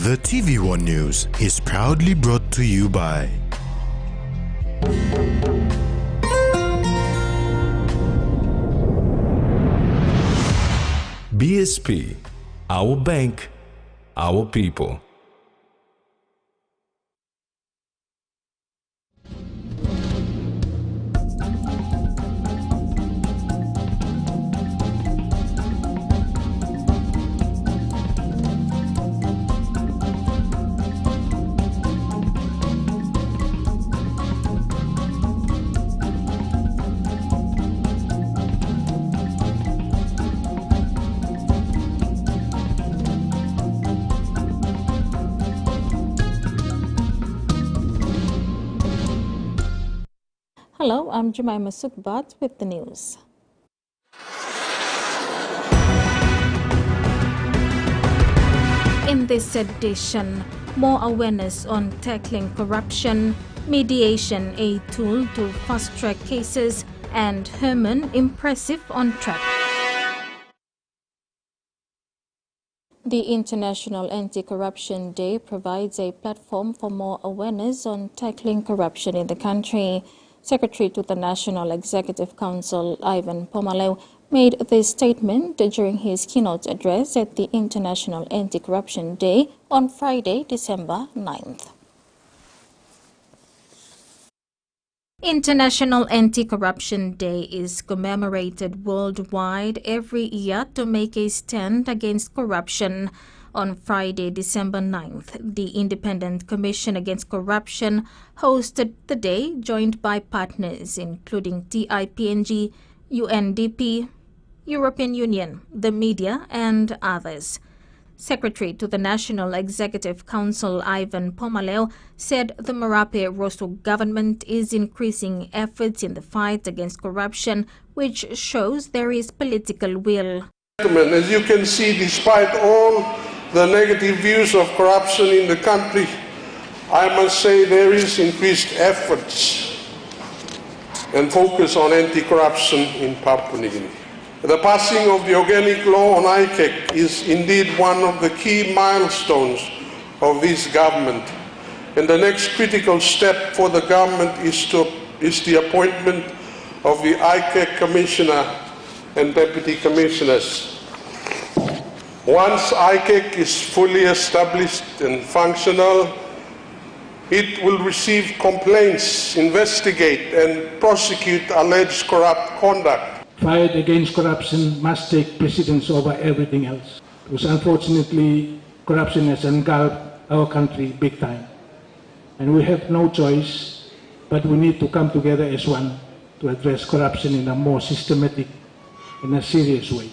The TVWAN News is proudly brought to you by BSP, our bank, our people. Hello, I'm Jemima Sukbat with the news. In this edition, more awareness on tackling corruption, mediation a tool to fast-track cases, and Herman impressive on track. The International Anti-Corruption Day provides a platform for more awareness on tackling corruption in the country. Secretary to the National Executive Council, Ivan Pomalew, made this statement during his keynote address at the International Anti-Corruption Day on Friday, December 9th. International Anti-Corruption Day is commemorated worldwide every year to make a stand against corruption. On Friday, December 9th, the Independent Commission Against Corruption hosted the day, joined by partners including PNG, UNDP, European Union, the media, and others. Secretary to the National Executive Council, Ivan Pomalew, said the Marape Rosso government is increasing efforts in the fight against corruption, which shows there is political will. As you can see, despite all the negative views of corruption in the country, I must say there is increased efforts and focus on anti-corruption in Papua New Guinea. The passing of the organic law on ICAC is indeed one of the key milestones of this government. And the next critical step for the government is the appointment of the ICAC Commissioner and Deputy Commissioners. Once ICAC is fully established and functional, it will receive complaints, investigate and prosecute alleged corrupt conduct. Fight against corruption must take precedence over everything else, because unfortunately corruption has engulfed our country big time. And we have no choice, but we need to come together as one to address corruption in a more systematic and a serious way.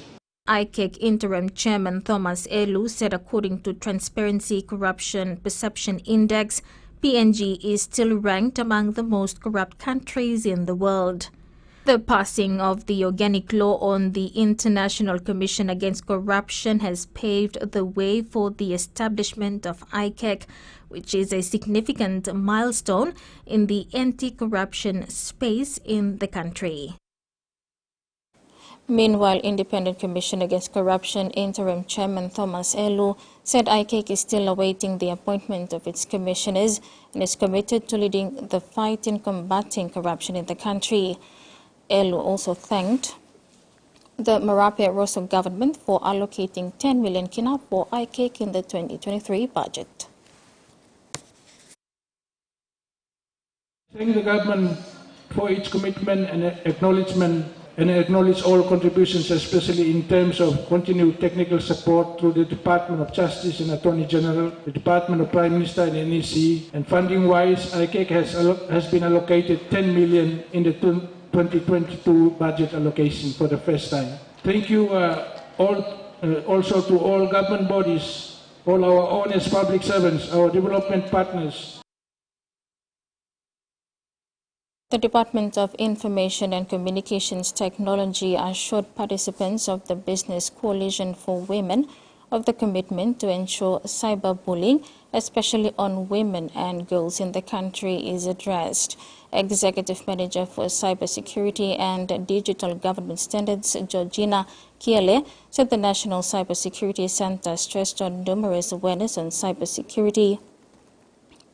ICAC Interim Chairman Thomas Elu said according to Transparency Corruption Perception Index, PNG is still ranked among the most corrupt countries in the world. The passing of the organic law on the International Commission Against Corruption has paved the way for the establishment of ICAC, which is a significant milestone in the anti-corruption space in the country. Meanwhile, Independent Commission Against Corruption Interim Chairman Thomas Elu said ICAC is still awaiting the appointment of its commissioners and is committed to leading the fight in combating corruption in the country. Elu also thanked the Marape Rosso government for allocating 10 million kina for ICAC in the 2023 budget. Thank the government for its commitment and acknowledgement, and acknowledge all contributions, especially in terms of continued technical support through the Department of Justice and Attorney General, the Department of Prime Minister and NEC, and funding-wise, ICAC has been allocated 10 million in the 2022 budget allocation for the first time. Thank you also to all government bodies, all our honest public servants, our development partners. The Department of Information and Communications Technology assured participants of the Business Coalition for Women of the commitment to ensure cyberbullying, especially on women and girls in the country, is addressed. Executive Manager for Cybersecurity and Digital Government Standards, Georgina Kiele, said the National Cybersecurity Center stressed on numerous awareness on cybersecurity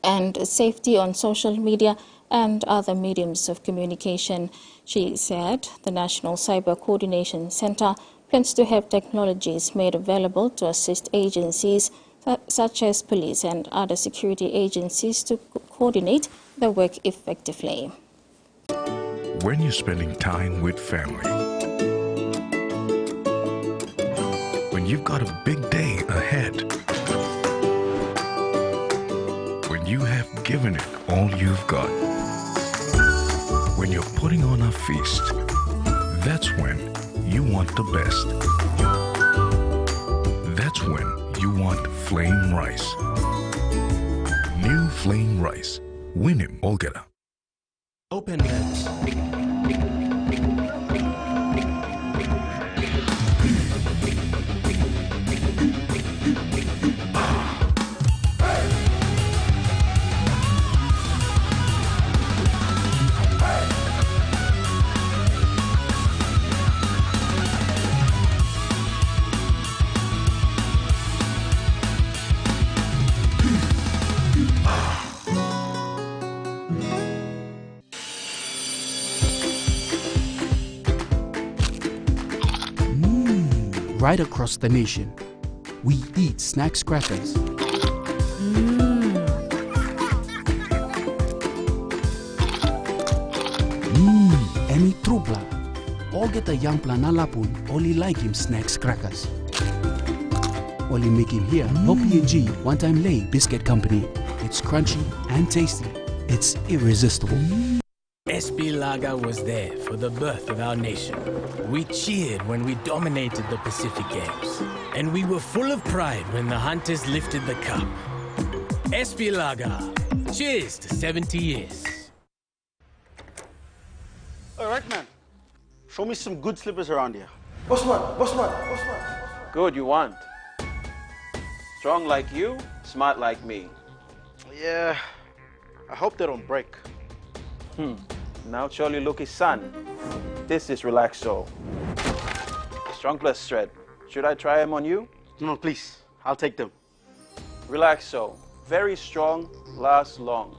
and safety on social media and other mediums of communication. She said the National Cyber Coordination Center plans to have technologies made available to assist agencies such as police and other security agencies to coordinate their work effectively. When you're spending time with family, when you've got a big day ahead, when you have given it all you've got, when you're putting on a feast, that's when you want the best. That's when you want flame rice. New flame rice. Win him, Olgeta. Open lens. Right across the nation, we eat snacks crackers. Emi trupla. All get a young planalapun, only like him snacks crackers. Only make him here, no PNG, one-time lay biscuit company. It's crunchy and tasty. It's irresistible. SB Laga was there for the birth of our nation. We cheered when we dominated the Pacific Games. And we were full of pride when the Hunters lifted the cup. SB Laga, cheers to 70 years. All right, man. Show me some good slippers around here. Boss man. Good, you want. Strong like you, smart like me. Yeah, I hope they don't break. Now surely look his son. This is Relaxo. Strong plus thread. Should I try him on you? No, please. I'll take them. Relaxo. Very strong, lasts long.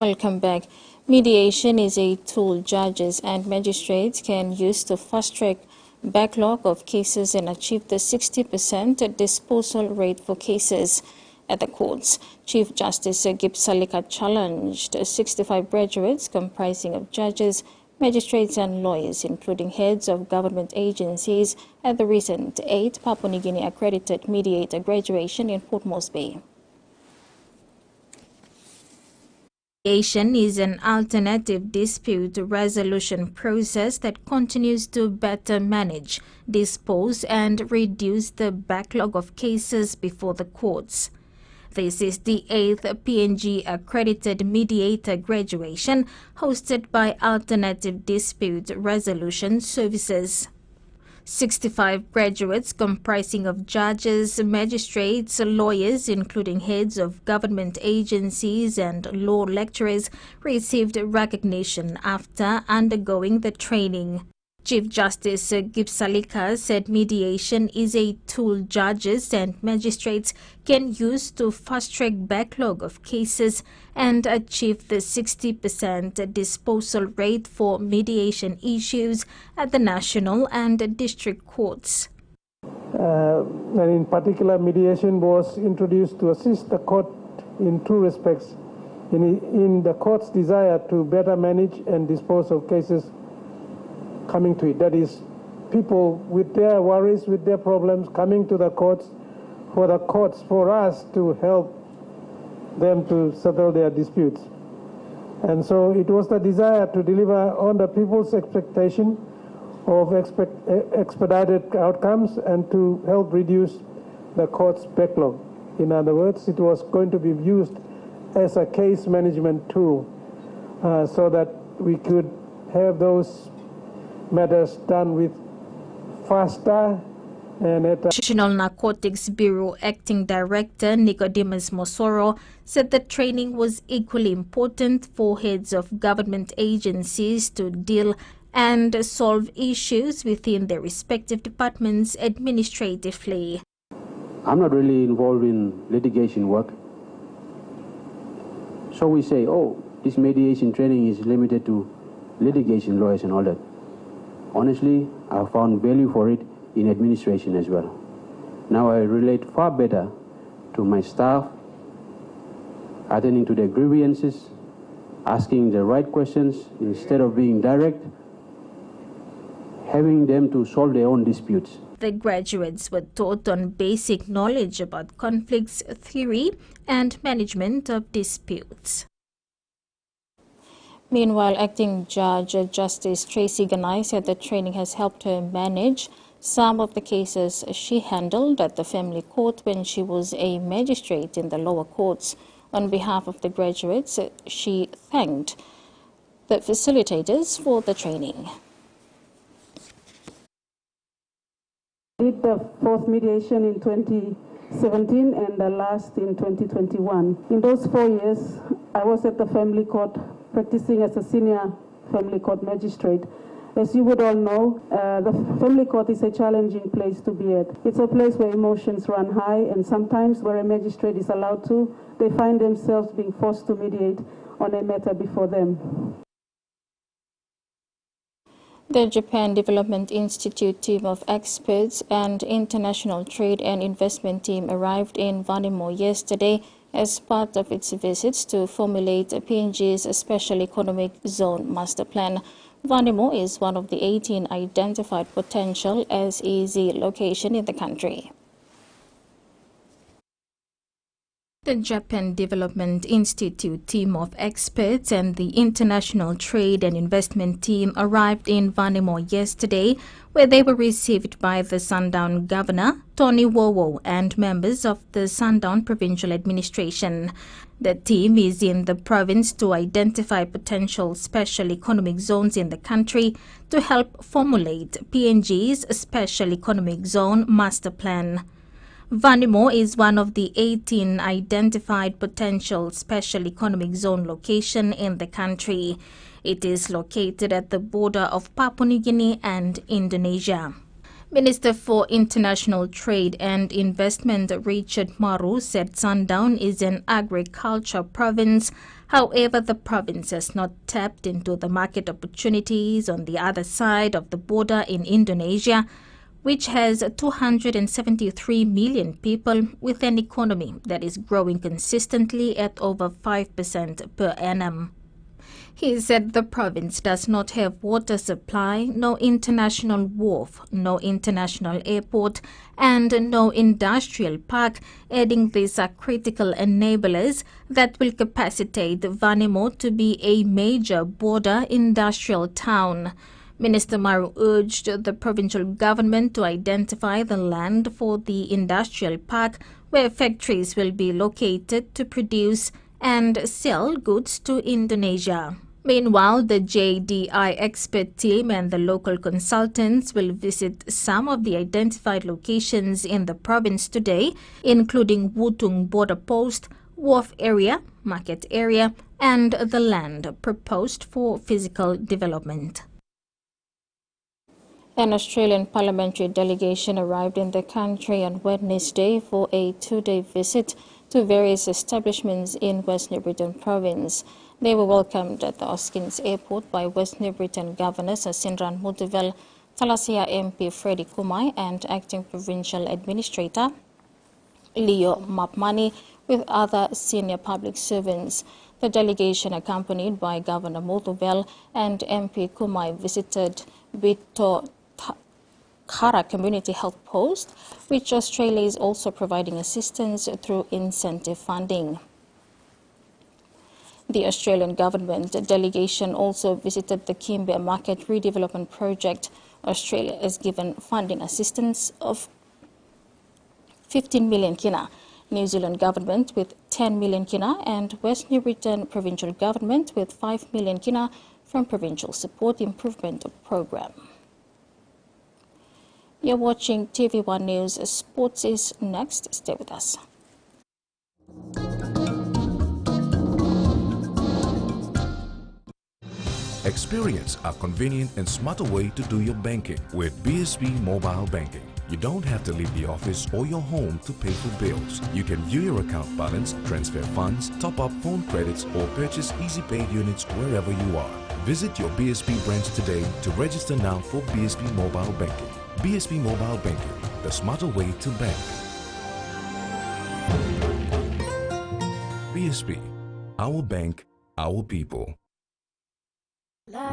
Welcome back. Mediation is a tool judges and magistrates can use to fast-track backlog of cases and achieve the 60% disposal rate for cases at the courts. Chief Justice Gipsalika challenged 65 graduates comprising of judges, magistrates and lawyers, including heads of government agencies, at the recent 8th Papua New Guinea accredited mediator graduation in Port Moresby. Mediation is an alternative dispute resolution process that continues to better manage, dispose and reduce the backlog of cases before the courts. This is the 8th PNG accredited mediator graduation hosted by Alternative Dispute Resolution Services. 65 graduates comprising of judges, magistrates, lawyers, including heads of government agencies and law lecturers, received recognition after undergoing the training. Chief Justice Gipsalika said mediation is a tool judges and magistrates can use to fast-track backlog of cases and achieve the 60% disposal rate for mediation issues at the national and district courts. And in particular, mediation was introduced to assist the court in two respects. In the court's desire to better manage and dispose of cases coming to it. That is, people with their worries, with their problems, coming to the courts, for us to help them to settle their disputes. And so it was the desire to deliver on the people's expectation of expedited outcomes and to help reduce the court's backlog. In other words, it was going to be used as a case management tool so that we could have those matters done with faster National Narcotics Bureau Acting Director Nicodemus Mosoro said the training was equally important for heads of government agencies to deal and solve issues within their respective departments administratively. I'm not really involved in litigation work. So we say, oh, this mediation training is limited to litigation lawyers and all that. Honestly, I found value for it in administration as well. Now I relate far better to my staff, attending to their grievances, asking the right questions instead of being direct, having them to solve their own disputes. The graduates were taught on basic knowledge about conflicts theory and management of disputes. Meanwhile, Acting Judge Justice Tracy Ganai said the training has helped her manage some of the cases she handled at the family court when she was a magistrate in the lower courts. On behalf of the graduates, she thanked the facilitators for the training. I did the fourth mediation in 2017 and the last in 2021. In those 4 years, I was at the family court practicing as a senior family court magistrate. As you would all know, the family court is a challenging place to be at. It's a place where emotions run high, and sometimes where a magistrate is allowed to, they find themselves being forced to mediate on a matter before them. The Japan Development Institute team of experts and International Trade and Investment team arrived in Vanimo yesterday as part of its visits to formulate PNG's Special Economic Zone Master Plan. Vanimo is one of the 18 identified potential SEZ locations in the country. The Japan Development Institute team of experts and the International Trade and Investment team arrived in Vanimo yesterday, where they were received by the Sundown Governor, Tony Wowo, and members of the Sundown Provincial Administration. The team is in the province to identify potential special economic zones in the country to help formulate PNG's Special Economic Zone Master Plan. Vanimo is one of the 18 identified potential special economic zone locations in the country. It is located at the border of Papua New Guinea and Indonesia. Minister for International Trade and Investment Richard Maru said Sundown is an agriculture province. However, the province has not tapped into the market opportunities on the other side of the border in Indonesia, which has 273 million people with an economy that is growing consistently at over 5% per annum. He said the province does not have water supply, no international wharf, no international airport, and no industrial park, adding these are critical enablers that will capacitate Vanimo to be a major border industrial town. Minister Maru urged the provincial government to identify the land for the industrial park where factories will be located to produce and sell goods to Indonesia. Meanwhile, the JDI expert team and the local consultants will visit some of the identified locations in the province today, including Wutung border post, wharf area, market area, and the land proposed for physical development. An Australian parliamentary delegation arrived in the country on Wednesday for a two-day visit to various establishments in West New Britain province. They were welcomed at the Hoskins Airport by West New Britain Governor Sasindran Mutuvel, Thalassia MP Freddie Kumai, and Acting Provincial Administrator Leo Mapmani, with other senior public servants. The delegation, accompanied by Governor Mutuvel and MP Kumai, visited Bito Kara Community Health Post, which Australia is also providing assistance through incentive funding. The Australian government delegation also visited the Kimbe Market Redevelopment Project. Australia has given funding assistance of 15 million kina, New Zealand government with 10 million kina, and West New Britain provincial government with 5 million kina from Provincial Support Improvement Program. You're watching TV1 News. Sports is next. Stay with us. Experience a convenient and smarter way to do your banking with BSB Mobile Banking. You don't have to leave the office or your home to pay for bills. You can view your account balance, transfer funds, top up phone credits, or purchase easy paid units wherever you are. Visit your BSB branch today to register now for BSB Mobile Banking. BSB Mobile Banking, the smarter way to bank. BSB, our bank, our people.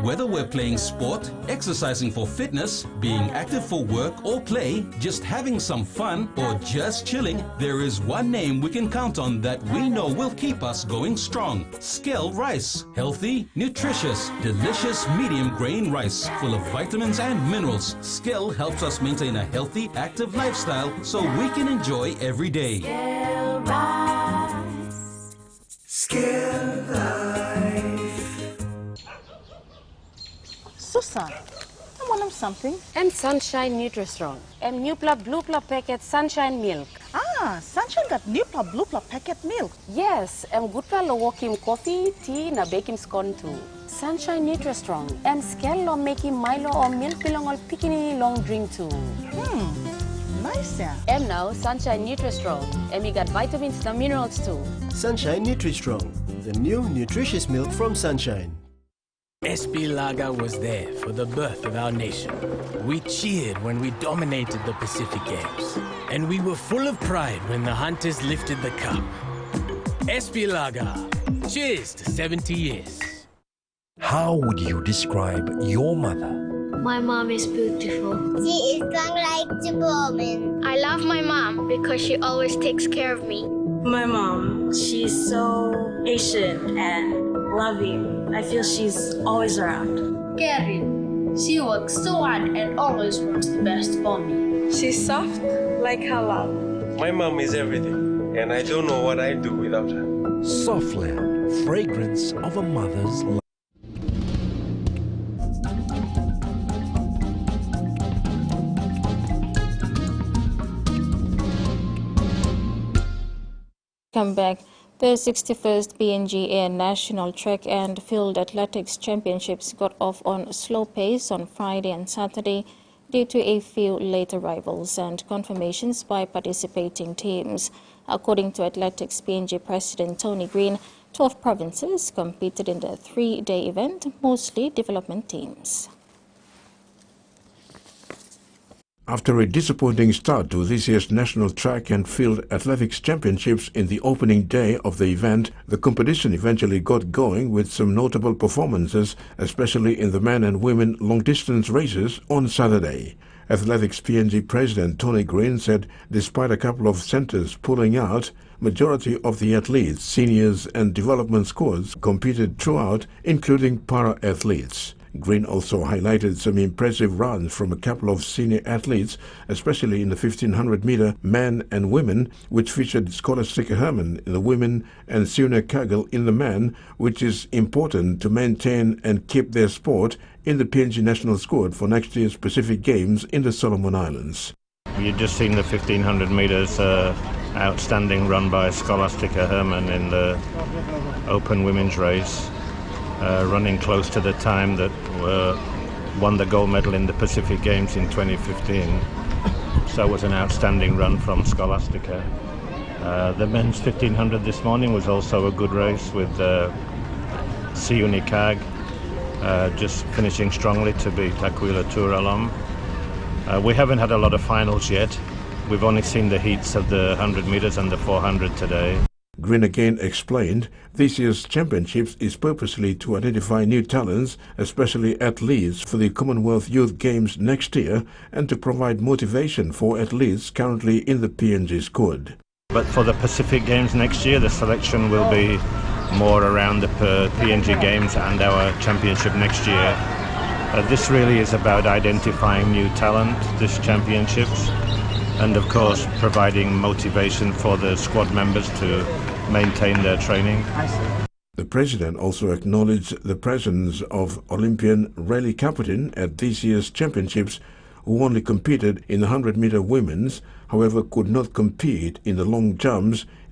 Whether we're playing sport, exercising for fitness, being active for work or play, just having some fun, or just chilling, there is one name we can count on that we know will keep us going strong. Skell Rice. Healthy, nutritious, delicious medium grain rice full of vitamins and minerals. Skell helps us maintain a healthy, active lifestyle so we can enjoy every day. Skell Rice. Skell Life. Susan, I want something. And Sunshine Nutri-Strong. And Nupla Blupla packet Sunshine milk. Ah, Sunshine got Nupla Blupla packet milk. Yes, and Gutla lo wokim coffee, tea, na baking scone too. Sunshine Nutri-Strong. And Skell lo making Milo or milk belong all picking long drink too. Nice yeah. And now Sunshine Nutri-Strong. And we got vitamins and minerals too. Sunshine Nutri-Strong, the new nutritious milk from Sunshine. SP Lager was there for the birth of our nation. We cheered when we dominated the Pacific Games. And we were full of pride when the Hunters lifted the cup. SP Lager, cheers to 70 years. How would you describe your mother? My mom is beautiful. She is strong like Superwoman. I love my mom because she always takes care of me. My mom, she's so patient and loving. I feel she's always around. Caring. She works so hard and always wants the best for me. She's soft like her love. My mom is everything, and I don't know what I'd do without her. Softland, fragrance of a mother's love. Come back. The 61st PNG Air National Track and Field Athletics Championships got off on a slow pace on Friday and Saturday due to a few late arrivals and confirmations by participating teams. According to Athletics PNG President Tony Green, 12 provinces competed in the three-day event, mostly development teams. After a disappointing start to this year's National Track and Field Athletics Championships in the opening day of the event, the competition eventually got going with some notable performances, especially in the men and women long-distance races on Saturday. Athletics PNG President Tony Green said despite a couple of centres pulling out, majority of the athletes, seniors and development squads competed throughout, including para-athletes. Green also highlighted some impressive runs from a couple of senior athletes, especially in the 1500-meter men and women, which featured Scholastica Herman in the women and Siuna Kagel in the men, which is important to maintain and keep their sport in the PNG national squad for next year's Pacific Games in the Solomon Islands. You've just seen the 1500 metres outstanding run by Scholastica Herman in the open women's race. Running close to the time that won the gold medal in the Pacific Games in 2015. So it was an outstanding run from Scholastica. The men's 1500 this morning was also a good race with Siuni Kag just finishing strongly to beat Aquila Turalom. We haven't had a lot of finals yet. We've only seen the heats of the 100 metres and the 400 today. Green again explained this year's championships is purposely to identify new talents, especially athletes, for the Commonwealth Youth Games next year and to provide motivation for athletes currently in the PNG squad. But for the Pacific Games next year, the selection will be more around the PNG Games and our championship next year. This really is about identifying new talent, this championships, and of course providing motivation for the squad members to maintain their training. The President also acknowledged the presence of Olympian rally captain at this year's championships, who only competed in the 100-meter women's, however could not compete in the long jumps